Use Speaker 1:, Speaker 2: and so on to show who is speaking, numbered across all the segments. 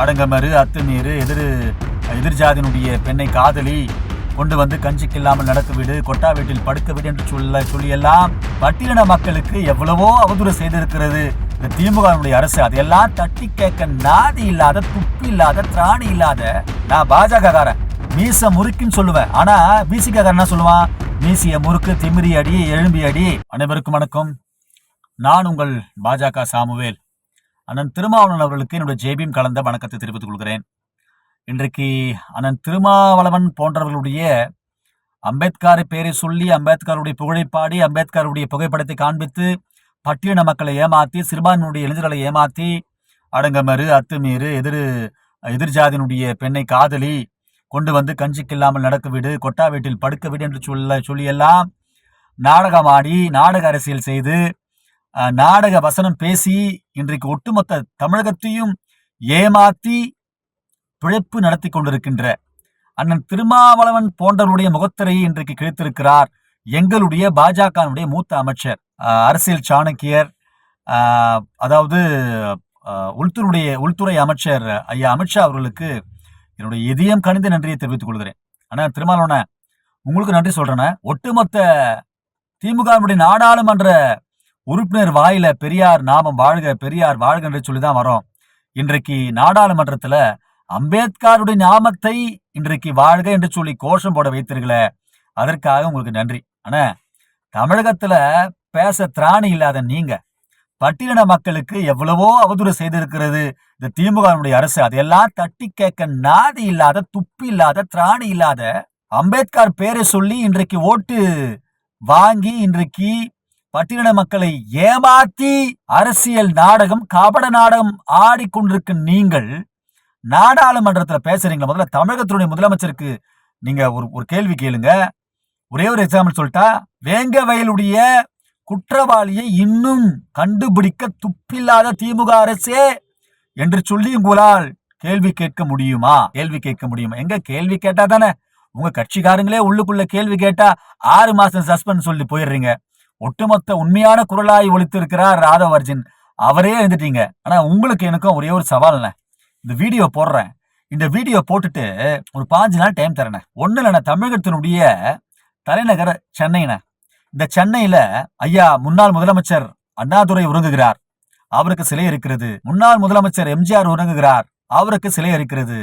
Speaker 1: அடங்கமறு அத்துமீறு எதிர்ஜாதியினுடைய பெண்ணை காதலி கொண்டு வந்து கஞ்சிக்கு இல்லாமல் நடக்க விடு, கொட்டா வீட்டில் படுக்க விடு என்று சொல்லியெல்லாம் பட்டியலின மக்களுக்கு எவ்வளவோ அவதூறு செய்திருக்கிறது இந்த திமுக அரசு. அதையெல்லாம் தட்டி கேட்க நாதி இல்லாத, துப்பி இல்லாத, திராணி இல்லாத நான் பாஜக காரன் மீச முறுக்குன்னு சொல்லுவேன். ஆனா பிசிக காரன் என்ன சொல்லுவான்? மீசிய முறுக்கு, திமிரி அடி, எழும்பி அடி. அனைவருக்கும் வணக்கம். நான் உங்கள் பாஜக சாமுவேல். அண்ணன் திருமாவளவன் அவர்களுக்கு என்னுடைய ஜேபியும் கலந்த வணக்கத்தை தெரிவித்துக் கொள்கிறேன். இன்றைக்கு அண்ணன் திருமாவளவன் போன்றவர்களுடைய அம்பேத்கரை பேரை சொல்லி, அம்பேத்கருடைய புகழைப்பாடி, அம்பேத்கருடைய புகைப்படத்தை காண்பித்து பட்டியலின மக்களை ஏமாத்தி, சிறுபான்மையினுடைய இளைஞர்களை ஏமாத்தி, அடங்கமறு அத்துமீறு எதிர்ஜாதியினுடைய பெண்ணை காதலி கொண்டு வந்து கஞ்சிக்கு இல்லாமல் நடக்க விடு, கொட்டா வீட்டில் படுக்க விடு என்று சொல்லியெல்லாம் நாடகமாடி, நாடக அரசியல் செய்து, நாடக வசனம் பேசி இன்றைக்கு ஒட்டுமொத்த தமிழகத்தையும் ஏமாத்தி பிழைப்பு நடத்தி கொண்டிருக்கின்ற அண்ணன் திருமாவளவன் போன்றவருடைய முகத்திரையை இன்றைக்கு கிழித்திருக்கிறார் எங்களுடைய பாஜகனுடைய மூத்த அமைச்சர், அரசியல் சாணக்கியர், அதாவது உள்துறை அமைச்சர் ஐயா அமித்ஷா அவர்களுக்கு என்னுடைய இதயம் கணித நன்றியை தெரிவித்துக் கொள்கிறேன். ஆனா திருமாவளவன உங்களுக்கு நன்றி சொல்றேன். ஒட்டுமொத்த திமுகவுடைய நாடாளுமன்ற உறுப்பினர் வாயில பெரியார் நாமம் வாழ்க, பெரியார் வாழ்க என்று சொல்லிதான் வரோம். இன்றைக்கு நாடாளுமன்றத்துல அம்பேத்கருடைய நாமத்தை இன்றைக்கு வாழ்க என்று சொல்லி கோஷம் போட வைத்தீர்களே, அதற்காக உங்களுக்கு நன்றி. ஆனா தமிழகத்துல பேச திராணி இல்லாத நீங்க பட்டியலின மக்களுக்கு எவ்வளவோ அவதூறு செய்திருக்கிறது இந்த திமுக அரசு. அதையெல்லாம் தட்டி கேட்க நாதி இல்லாத, துப்பி இல்லாத, திராணி இல்லாத அம்பேத்கர் பேரை சொல்லி இன்றைக்கு ஓட்டு வாங்கி இன்றைக்கு பட்டியலின மக்களை ஏமாத்தி அரசியல் நாடகம், கபட நாடகம் ஆடிக்கொண்டிருக்க நீங்கள் நாடாளுமன்றத்துல பேசுறீங்களா? முதல்ல தமிழகத்தினுடைய முதலமைச்சருக்கு நீங்க ஒரு கேள்வி கேளுங்க. ஒரே ஒரு எக்ஸாம்பிள் சொல்லிட்டா, வேங்க வயலுடைய குற்றவாளியை இன்னும் கண்டுபிடிக்க துப்பில்லாத திமுக அரசே என்று சொல்லி உங்களால் கேள்வி கேட்க முடியுமா? எங்க கேள்வி கேட்டா தானே உங்க கட்சிக்காரங்களே உள்ளுக்குள்ள கேள்வி கேட்டா 6 மாசம் சஸ்பெண்ட் சொல்லி போயிடுறீங்க. ஒட்டுமொத்த உண்மையான குரலாய் ஒழித்திருக்கிறார் ராதவ அர்ஜுன், அவரே எழுந்துட்டீங்க. ஆனா உங்களுக்கு எனக்கும் ஒரே ஒரு சவால்ண்ண, இந்த வீடியோ போடுறேன். இந்த வீடியோ போட்டுட்டு ஒரு 5 நாள் டைம் தரேன். ஒண்ணு இல்லைண்ணா, தமிழகத்தினுடைய தலைநகர் சென்னைண்ண. இந்த சென்னையில ஐயா முன்னாள் முதலமைச்சர் அண்ணாதுரை உறங்குகிறார், அவருக்கு சிலை இருக்கிறது. முன்னாள் முதலமைச்சர் எம்ஜிஆர் உறங்குகிறார், அவருக்கு சிலை இருக்கிறது.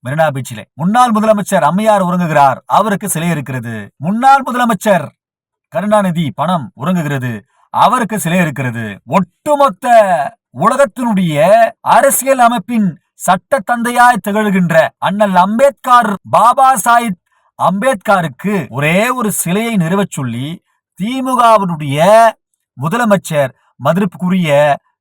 Speaker 1: மெரினா பீச்சிலே முன்னாள் முதலமைச்சர் அம்மையார் உறங்குகிறார், அவருக்கு சிலை இருக்கிறது. முன்னாள் முதலமைச்சர் கருணாநிதி பணம் உறங்குகிறது, அவருக்கு சிலை இருக்கிறது. ஒட்டுமொத்த உலகத்தினுடைய அரசியல் அமைப்பின் சட்ட தந்தையாய் திகழ்கின்ற அண்ணல் அம்பேத்கர், பாபா சாஹிப் அம்பேத்கருக்கு ஒரே ஒரு சிலையை நிறுவச் சொல்லி திமுகவினுடைய முதலமைச்சர் மதிப்புக்குரிய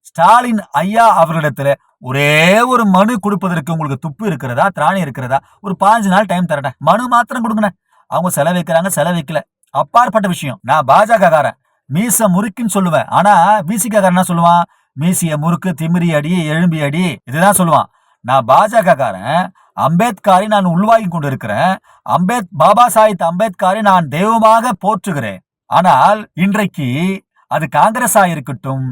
Speaker 1: ஸ்டாலின் ஐயா அவர்களிடத்துல ஒரே ஒரு மனு கொடுப்பதற்கு உங்களுக்கு துப்பு இருக்கிறதா, திராணி இருக்கிறதா? ஒரு 5 நாள் டைம் தரேன், மனு மாத்திரம் கொடுங்க. அவங்க செலவைக்கிறாங்க, செலவைக்கல அப்பாற்பட்ட விஷயம். நான் பாஜக காரன் மீச முறுக்குன்னு சொல்லுவேன். ஆனா பிசிக காரன் என்ன சொல்லுவான்? மீசிய முறுக்கு, திமிரி அடி, எழும்பி அடி, இதுதான் சொல்லுவான். நான் பாஜக காரன், அம்பேத்கரை நான் உள்வாங்கி கொண்டு இருக்கிறேன். பாபா சாஹிப் அம்பேத்கரை நான் தெய்வமாக போற்றுகிறேன். ஆனால் இன்றைக்கு அது காங்கிரஸா இருக்கட்டும்,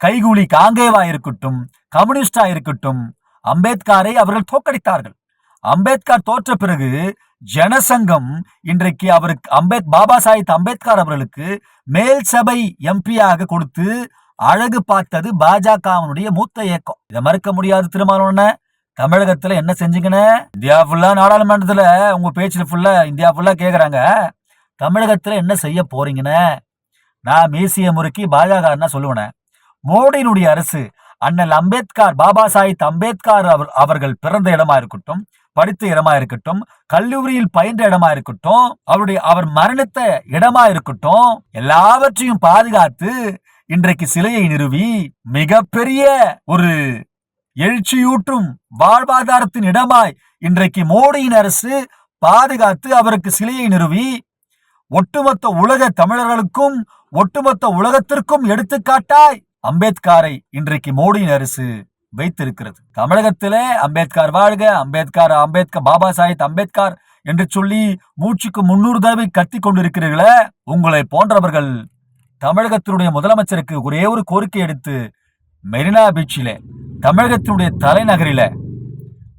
Speaker 1: கைகூலி காங்கேவா இருக்கட்டும், கம்யூனிஸ்டா இருக்கட்டும், அம்பேத்கரை அவர்கள் தோற்கடித்தார்கள். அம்பேத்கர் தோற்ற பிறகு ஜனசங்கம் இன்றைக்கு அவருக்கு பாபா சாஹிப் அம்பேத்கர் அவர்களுக்கு மேல் சபை எம்பியாக கொடுத்து அழகு பார்த்தது பாஜகவினுடைய மூத்த இயக்கம். இதை மறுக்க முடியாது. திருமாவளவன் தமிழகத்துல என்ன செஞ்சீங்கன்னு இந்தியா ஃபுல்லா, நாடாளுமன்றத்துல உங்க பேச்சுல ஃபுல்லா இந்தியா ஃபுல்லா கேக்குறாங்க, தமிழகத்துல என்ன செய்ய போறீங்கன்னு. நான் மீசிய முறுக்கி பாஜக என்ன சொல்லுவேன்? மோடியினுடைய அரசு அண்ணல் அம்பேத்கர், பாபா சாஹிப் அம்பேத்கர் அவர்கள் பிறந்த இடமா இருக்கட்டும், படித்த இடமா இருக்கட்டும், கல்லூரியில் பயின்ற இடமா இருக்கட்டும், அவர் மரணித்த இடமா இருக்கட்டும், எல்லாவற்றையும் பாதுகாத்து இன்றைக்கு சிலையை நிறுவி மிகப்பெரிய ஒரு எழுச்சியூற்றும் வாழ்வாதாரத்தின் இடமாய் இன்றைக்கு மோடியின் அரசு பாதுகாத்து அவருக்கு சிலையை நிறுவி ஒட்டுமொத்த உலக தமிழர்களுக்கும் ஒட்டுமொத்த உலகத்திற்கும் எடுத்துக்காட்டாய் அம்பேத்கரை இன்றைக்கு மோடியின் அரசு வைத்திருக்கிறது. தமிழகத்திலே அம்பேத்கர் வாழ்க, அம்பேத்கர் பாபா சாஹிப் அம்பேத்கர் என்று சொல்லி மூச்சுக்கு 300 தடவை கத்தி கொண்டிருக்கிறீர்களே, உங்களை போன்றவர்கள் தமிழகத்தினுடைய முதலமைச்சருக்கு ஒரே ஒரு கோரிக்கை எடுத்து மெரினா பீச்சிலே, தமிழகத்தினுடைய தலைநகரில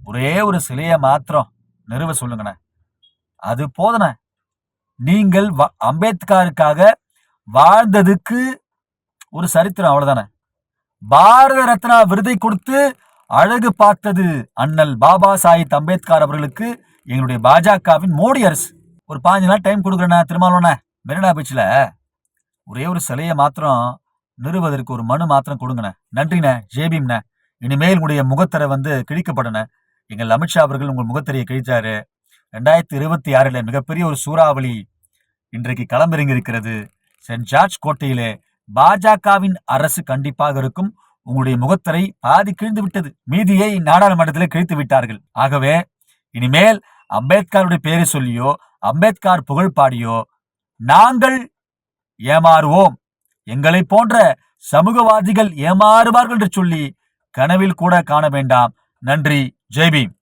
Speaker 1: ஒரே ஒரு சிலையை மாத்திரம் நிறுவ சொல்லுங்கண்ணே, அது போதன. நீங்கள் அம்பேத்கருக்காக வாழ்ந்ததுக்கு ஒரு சரித்திரம், அவ்வளவுதானே. பாரத ரத்னா விருதை கொடுத்து அழகு பார்த்தது அண்ணல் பாபா சாஹிப் அம்பேத்கர் அவர்களுக்கு எங்களுடைய பாஜகவின் மோடி அரசு. ஒரு 5 நாள் டைம் கொடுக்குறேண்ணா திருமாவளவனே. மெரினா பீச்ல ஒரே ஒரு சிலையை மாத்திரம் நிறுவதற்கு ஒரு மனு மாத்திரம் கொடுங்கண்ணே. நன்றிண்ணே, ஜேபீம்ண்ணே. இனிமேல் உங்களுடைய முகத்தரை கிழிக்கப்படன. எங்கள் அமித்ஷா அவர்கள் உங்கள் முகத்திரையை கிழிச்சாரு. 2026 மிகப்பெரிய ஒரு சூறாவளி இன்றைக்கு களமிறங்கி இருக்கிறது. சென்ட் ஜார்ஜ் கோட்டையிலே பாஜகவின் அரசு கண்டிப்பாக இருக்கும். உங்களுடைய முகத்திரை பாதி கிழிந்து விட்டது, மீதியை நாடாளுமன்றத்திலே கிழித்து விட்டார்கள். ஆகவே இனிமேல் அம்பேத்கருடைய பேரை சொல்லியோ அம்பேத்கர் புகழ் பாடியோ நாங்கள் ஏமாறுவோம், எங்களை போன்ற சமூகவாதிகள் ஏமாறுவார்கள் என்று சொல்லி கனவில் கூட காண வேண்டாம். நன்றி, ஜெய்பீம்.